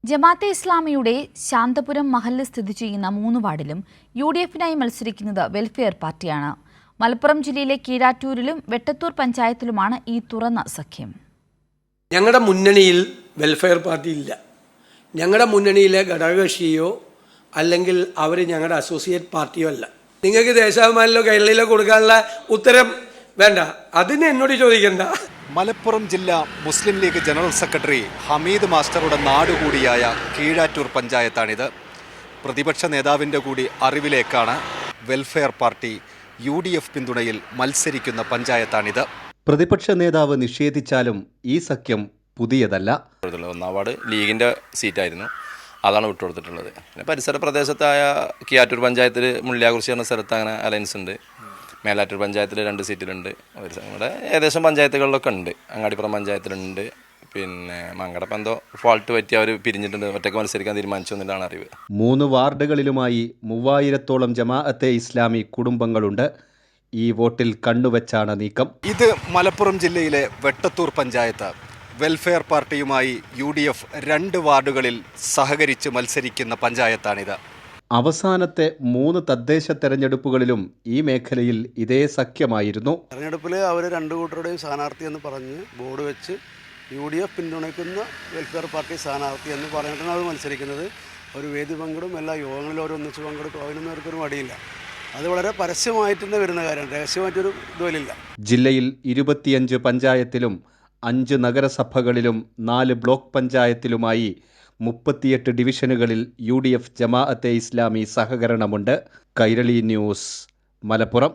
ജമാഅത്തെ ഇസ്ലാമിയുടെ ശാന്തപുരം മഹല്ല് സ്ഥിതി ചെയ്യുന്ന 3 വാർഡിലും യുഡിഎഫിനായി മത്സരിക്കുന്നത് വെൽഫെയർ പാർട്ടിയാണ്. മലപ്പുറം ജില്ലയിലെ കീഴാറ്റൂരിലും വെട്ടത്തൂർ പഞ്ചായത്തിലുമാണ് ഈ തുറന്ന സഖ്യം. ഞങ്ങളുടെ മുന്നണിയിൽ വെൽഫെയർ പാർട്ടി ഇല്ല. ഞങ്ങളുടെ മുന്നണിയിലെ ഘടകകക്ഷിയോ അല്ലെങ്കിൽ അവർ ഞങ്ങളുടെ അസോസിയേറ്റ് പാർട്ടിയോ അല്ല. നിങ്ങൾക്ക് ദേശാഭിമാനിലോ കേരളയിലോ കൊടുക്കാനുള്ള ഉത്തരം വേണ്ട, അതിന് എന്നോട് ചോദിക്കണ്ട. മലപ്പുറം ജില്ലാ മുസ്ലിം ലീഗ് ജനറൽ സെക്രട്ടറി ഹമീദ് മാസ്റ്ററുടെ നാടുകൂടിയായ കീഴാറ്റൂർ പഞ്ചായത്താണിത്. പ്രതിപക്ഷ നേതാവിൻ്റെ കൂടി അറിവിലേക്കാണ് വെൽഫെയർ പാർട്ടി UDF പിന്തുണയിൽ മത്സരിക്കുന്ന പഞ്ചായത്താണിത്. പ്രതിപക്ഷ നേതാവ് നിഷേധിച്ചാലും ഈ സഖ്യം പുതിയതല്ല. 1 വാർഡ് ലീഗിൻ്റെ സീറ്റായിരുന്നു, അതാണ് വിട്ടുകൊടുത്തിട്ടുള്ളത്. പിന്നെ പരിസര പ്രദേശത്തായ കീഴാറ്റൂർ പഞ്ചായത്തിൽ മുള്ളിയാകുറിശി എന്ന സ്ഥലത്ത് അങ്ങനെ അലയൻസ് ഉണ്ട്. മേലാറ്റൂർ പഞ്ചായത്തിൽ 2 സീറ്റിലുണ്ട്. നമ്മുടെ ഏകദേശം പഞ്ചായത്തുകളിലൊക്കെ ഉണ്ട്. അങ്ങാടിപ്പുറം പഞ്ചായത്തിലുണ്ട്. പിന്നെ മങ്കടപ്പം എന്തോ ഫോൾട്ട് പറ്റി അവർ പിരിഞ്ഞിട്ടുണ്ട്, ഒറ്റയ്ക്ക് മത്സരിക്കാൻ തീരുമാനിച്ചു എന്നതാണ് അറിവ്. 3 വാർഡുകളിലുമായി 3000-ഓളം ജമാഅത്തെ ഇസ്ലാമി കുടുംബങ്ങളുണ്ട്. ഈ വോട്ടിൽ കണ്ണുവെച്ചാണ് നീക്കം. ഇത് മലപ്പുറം ജില്ലയിലെ വെട്ടത്തൂർ പഞ്ചായത്ത്. വെൽഫെയർ പാർട്ടിയുമായി UDF 2 വാർഡുകളിൽ സഹകരിച്ച് മത്സരിക്കുന്ന പഞ്ചായത്താണിത്. അവസാനത്തെ 3 തദ്ദേശ തെരഞ്ഞെടുപ്പുകളിലും ഈ മേഖലയിൽ ഇതേ സഖ്യമായിരുന്നു. തെരഞ്ഞെടുപ്പിൽ അവർ 2 കൂട്ടരുടെയും സ്ഥാനാർത്ഥി എന്ന് പറഞ്ഞ് ബോർഡ് വെച്ച് UDF പിന്തുണയ്ക്കുന്ന വെൽഫെയർ പാർട്ടി സ്ഥാനാർത്ഥി എന്ന് പറഞ്ഞിട്ടാണ് അവർ മത്സരിക്കുന്നത്. ഒരു വേദി പങ്കിടും, എല്ലാ യോഗങ്ങളിലും അവർ ഒന്നിച്ച് പങ്കെടുക്കും. അതിനൊന്നും അവർക്കൊരു മടിയില്ല. അത് വളരെ പരസ്യമായിട്ട് തന്നെ വരുന്ന കാര്യമാണ്, രഹസ്യമായിട്ടൊരു ഇതുവരില്ല. ജില്ലയിൽ 25 പഞ്ചായത്തിലും 5 നഗരസഭകളിലും 4 ബ്ലോക്ക് പഞ്ചായത്തിലുമായി 38 ഡിവിഷനുകളിൽ UDF ജമാഅത്തെ ഇസ്ലാമി സഹകരണമുണ്ട്. കൈരളി ന്യൂസ്, മലപ്പുറം.